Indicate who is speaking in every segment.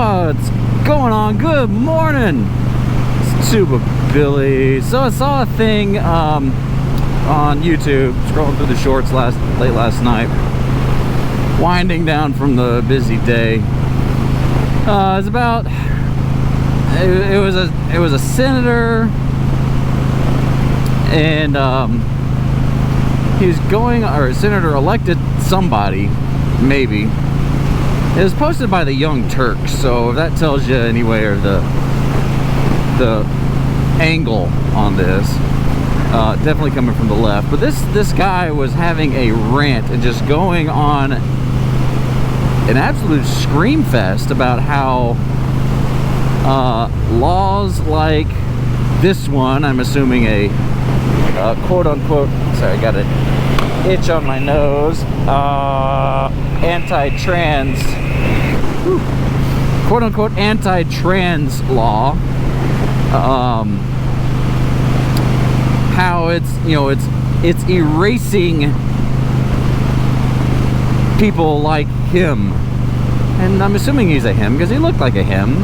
Speaker 1: What's going on? Good morning. It's Tuba Billy. So I saw a thing on YouTube, scrolling through the shorts late last night, winding down from the busy day. It's about it was a senator, and he was going, or a senator elected somebody, maybe. It was posted by the Young Turks, so if that tells you anyway, or the angle on this, definitely coming from the left. But this guy was having a rant and just going on an absolute scream fest about how laws like this one, I'm assuming a quote-unquote, sorry, I got an itch on my nose, anti-trans, quote-unquote anti-trans law, how it's, you know, it's erasing people like him. And I'm assuming he's a him because he looked like a him.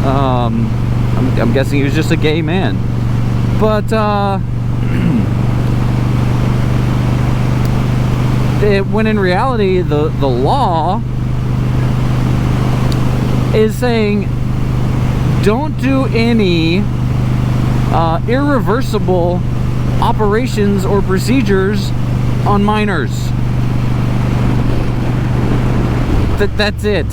Speaker 1: I'm guessing he was just a gay man. But when in reality the law is saying don't do any irreversible operations or procedures on minors. That's it.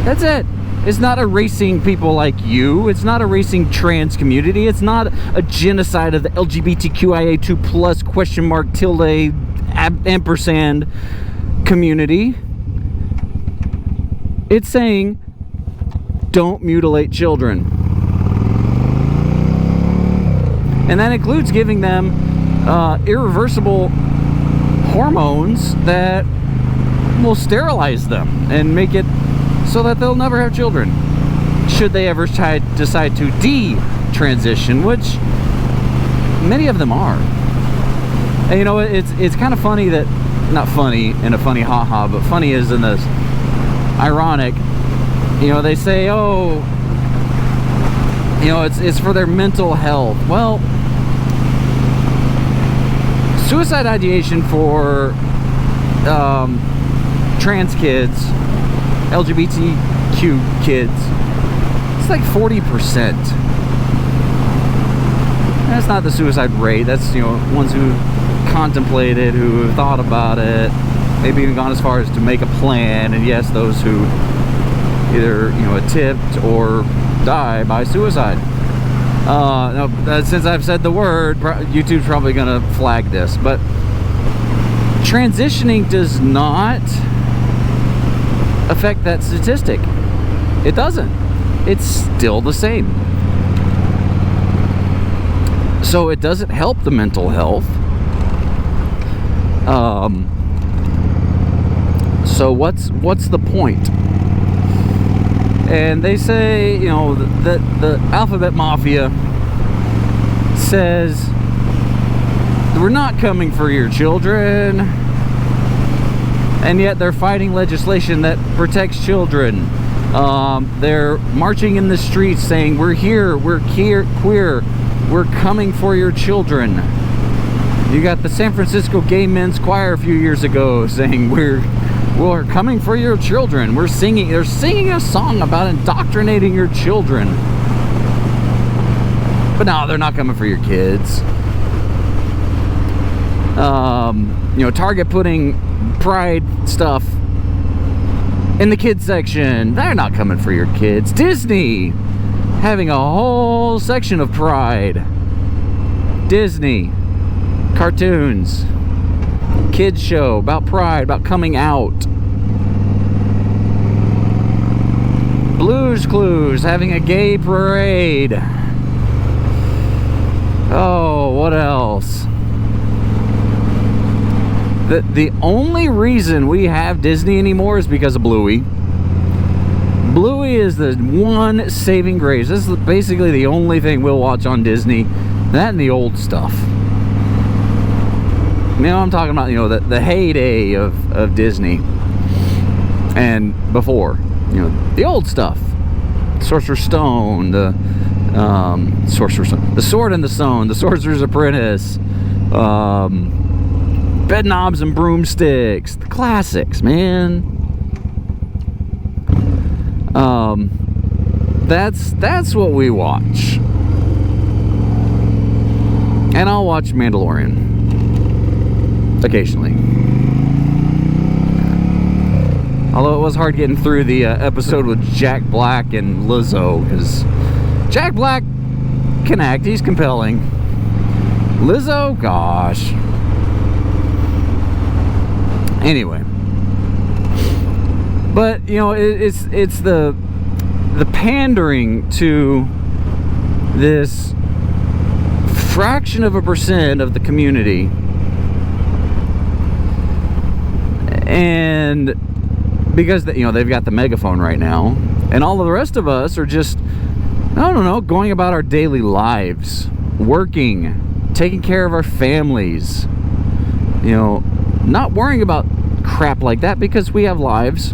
Speaker 1: That's it. It's not erasing people like you. It's not erasing trans community. It's not a genocide of the LGBTQIA2+ question mark tilde ampersand community. It's saying don't mutilate children. And that includes giving them irreversible hormones that will sterilize them and make it so that they'll never have children, should they ever decide to de-transition, which many of them are. And you know, it's kind of funny that, not funny in a funny haha, but funny is in this ironic, you know, they say, oh, you know, it's for their mental health. Well, suicide ideation for trans kids, LGBTQ kids, it's like 40%. That's not the suicide rate. That's, you know, ones who contemplated, who thought about it, maybe even gone as far as to make a plan. And yes, those who either, you know, attempt or die by suicide. No, since I've said the word, YouTube's probably gonna flag this, but transitioning does not affect that statistic. It doesn't. It's still the same. So it doesn't help the mental health. So what's the point? And they say, you know, that the Alphabet Mafia says we're not coming for your children, and yet they're fighting legislation that protects children. They're marching in the streets saying we're here, we're queer, we're coming for your children. You got the San Francisco Gay Men's Choir a few years ago saying we're coming for your children. They're singing a song about indoctrinating your children. But no, they're not coming for your kids. You know, Target putting Pride stuff in the kids section. They're not coming for your kids. Disney having a whole section of Pride. Disney cartoons, kids show about pride, about coming out. Blue's Clues having a gay parade. Oh, what else? The only reason we have Disney anymore is because of Bluey. Bluey is the one saving grace. This is basically the only thing we'll watch on Disney. That and the old stuff. You know, I'm talking about, you know, the heyday of Disney and before. you know, the old stuff. Sorcerer's Stone, the Sword and the Stone, the Sorcerer's Apprentice, Bed Knobs and Broomsticks, the classics, man. That's what we watch. And I'll watch Mandalorian occasionally. Although it was hard getting through the episode with Jack Black and Lizzo, because Jack Black can act, he's compelling. Lizzo, gosh. Anyway, but you know, it's the pandering to this fraction of a percent of the community, and because you know, they've got the megaphone right now, and all of the rest of us are just, I don't know, going about our daily lives, working, taking care of our families, you know, not worrying about crap like that because we have lives.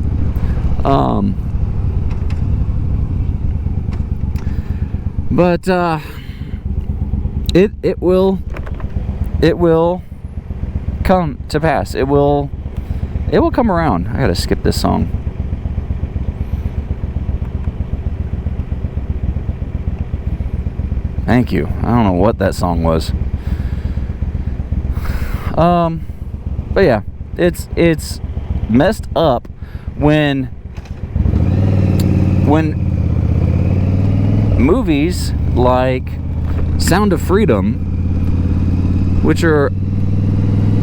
Speaker 1: But it will come to pass. It will come around. I gotta skip this song. Thank you. I don't know what that song was. But yeah, it's messed up when movies like Sound of Freedom, which are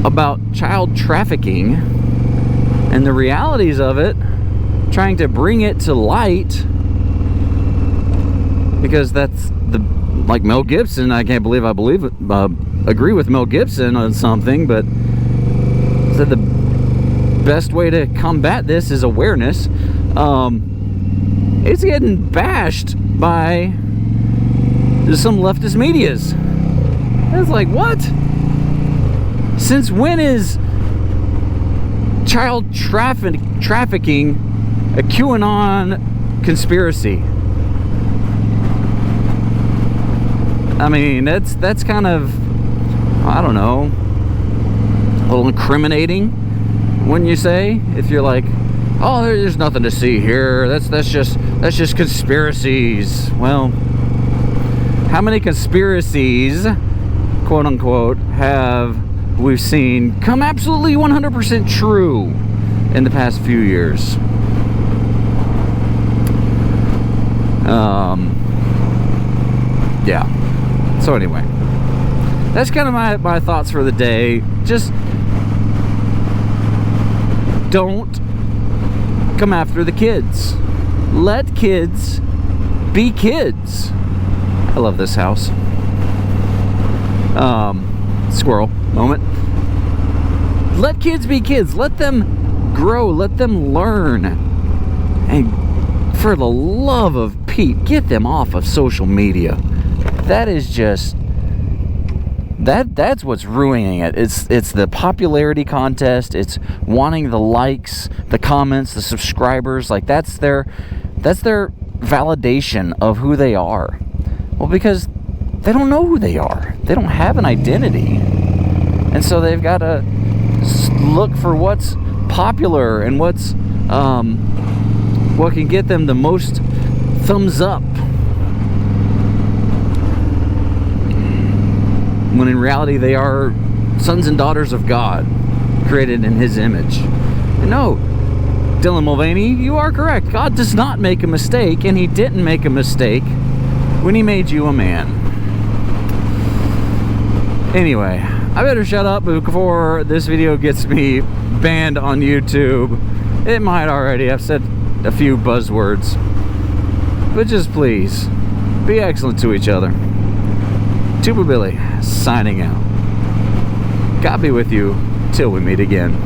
Speaker 1: about child trafficking and the realities of it, trying to bring it to light, because that's like Mel Gibson. I can't believe I agree with Mel Gibson on something, but said the best way to combat this is awareness. It's getting bashed by some leftist medias. It's like, what? Since when is child trafficking a QAnon conspiracy? I mean, that's kind of, I don't know, a little incriminating, wouldn't you say? If you're like, oh, there's nothing to see here. That's just conspiracies. Well, how many conspiracies, quote unquote, have we've seen come absolutely 100% true in the past few years? Yeah. So anyway, that's kind of my thoughts for the day. Just don't come after the kids. Let kids be kids. I love this house. Squirrel moment. Let kids be kids. Let them grow. Let them learn. And for the love of Pete, get them off of social media. That is just, that's what's ruining it. It's the popularity contest. It's wanting the likes, the comments, the subscribers. Like that's their validation of who they are. Well, because they don't know who they are. They don't have an identity. And so they've got to look for what's popular and what's what can get them the most thumbs up. When in reality they are sons and daughters of God, created in His image. And no, Dylan Mulvaney, you are correct. God does not make a mistake, and He didn't make a mistake when He made you a man. Anyway, I better shut up before this video gets me banned on YouTube. It might already. I've said a few buzzwords. But just please, be excellent to each other. Tuba Billy, signing out. God be with you till we meet again.